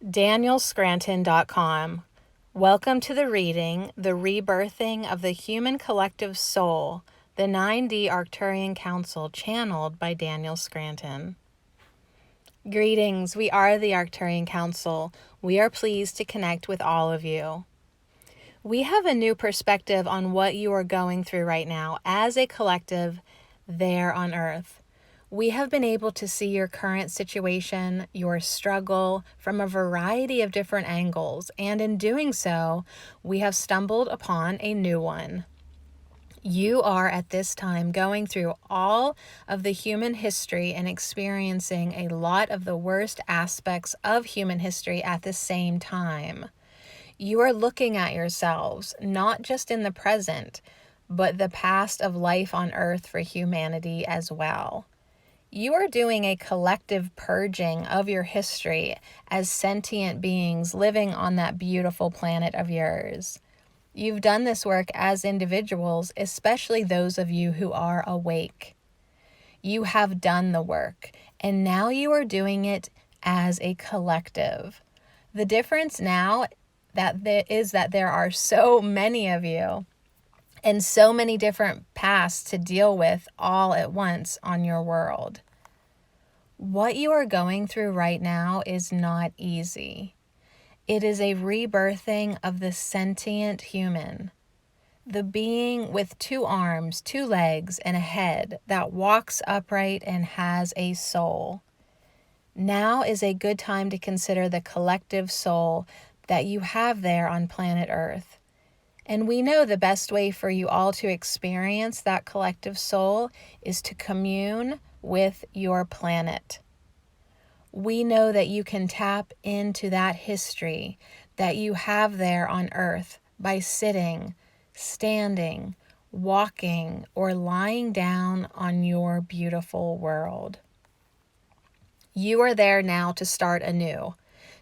DanielScranton.com. Welcome to the reading, The Rebirthing of the Human Collective Soul, the 9D Arcturian Council, channeled by Daniel Scranton. Greetings, we are the Arcturian Council. We are pleased to connect with all of you. We have a new perspective on what you are going through right now as a collective there on Earth. We have been able to see your current situation, your struggle, from a variety of different angles, and in doing so, we have stumbled upon a new one. You are at this time going through all of the human history and experiencing a lot of the worst aspects of human history at the same time. You are looking at yourselves, not just in the present, but the past of life on Earth for humanity as well. You are doing a collective purging of your history as sentient beings living on that beautiful planet of yours. You've done this work as individuals, especially those of you who are awake. You have done the work, and now you are doing it as a collective. The difference now is that there are so many of you and so many different paths to deal with all at once on your world. What you are going through right now is not easy. It is a rebirthing of the sentient human, the being with 2 arms, 2 legs, and a head that walks upright and has a soul. Now is a good time to consider the collective soul that you have there on planet Earth. And we know the best way for you all to experience that collective soul is to commune with your planet. We know that you can tap into that history that you have there on Earth by sitting, standing, walking, or lying down on your beautiful world. You are there now to start anew,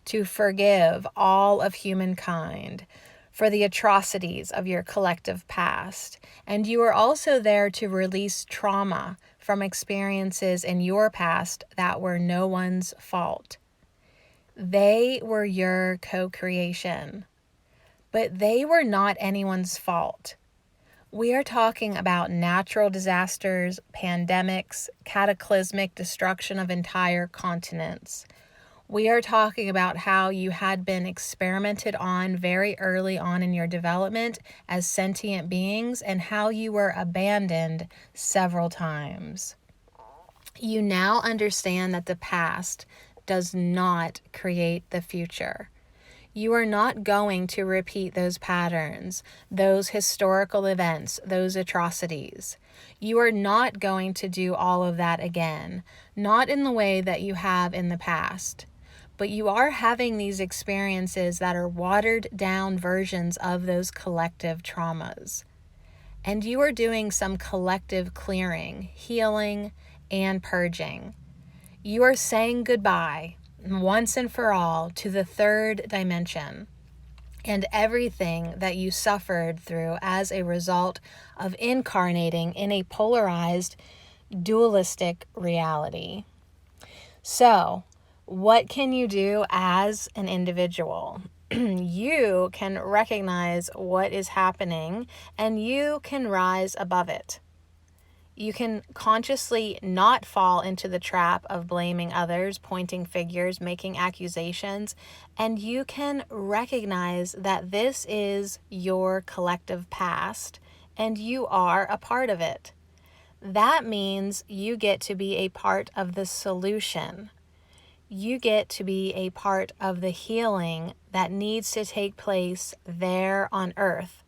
to forgive all of humankind for the atrocities of your collective past. And you are also there to release trauma from experiences in your past that were no one's fault. They were your co-creation, but they were not anyone's fault. We are talking about natural disasters, pandemics, cataclysmic destruction of entire continents. We are talking about how you had been experimented on very early on in your development as sentient beings and how you were abandoned several times. You now understand that the past does not create the future. You are not going to repeat those patterns, those historical events, those atrocities. You are not going to do all of that again, not in the way that you have in the past. But you are having these experiences that are watered down versions of those collective traumas. And you are doing some collective clearing, healing, and purging. You are saying goodbye, once and for all, to the 3rd dimension and everything that you suffered through as a result of incarnating in a polarized, dualistic reality. So, what can you do as an individual? You can recognize what is happening and you can rise above it. You can consciously not fall into the trap of blaming others, pointing fingers, making accusations, and you can recognize that this is your collective past and you are a part of it. That means you get to be a part of the solution. You get to be a part of the healing that needs to take place there on Earth.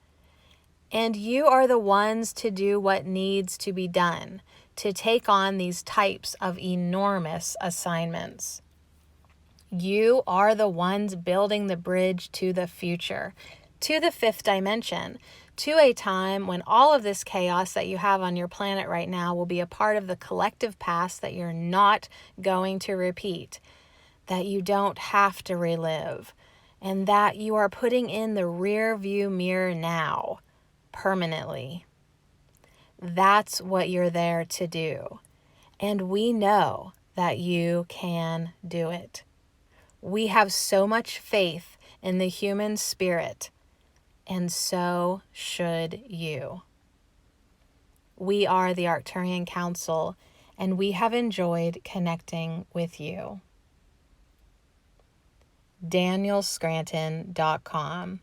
And you are the ones to do what needs to be done to take on these types of enormous assignments. You are the ones building the bridge to the future, to the 5th dimension, to a time when all of this chaos that you have on your planet right now will be a part of the collective past that you're not going to repeat, that you don't have to relive, and that you are putting in the rear view mirror now, permanently. That's what you're there to do. And we know that you can do it. We have so much faith in the human spirit, and so should you. We are the Arcturian Council, and we have enjoyed connecting with you. DanielScranton.com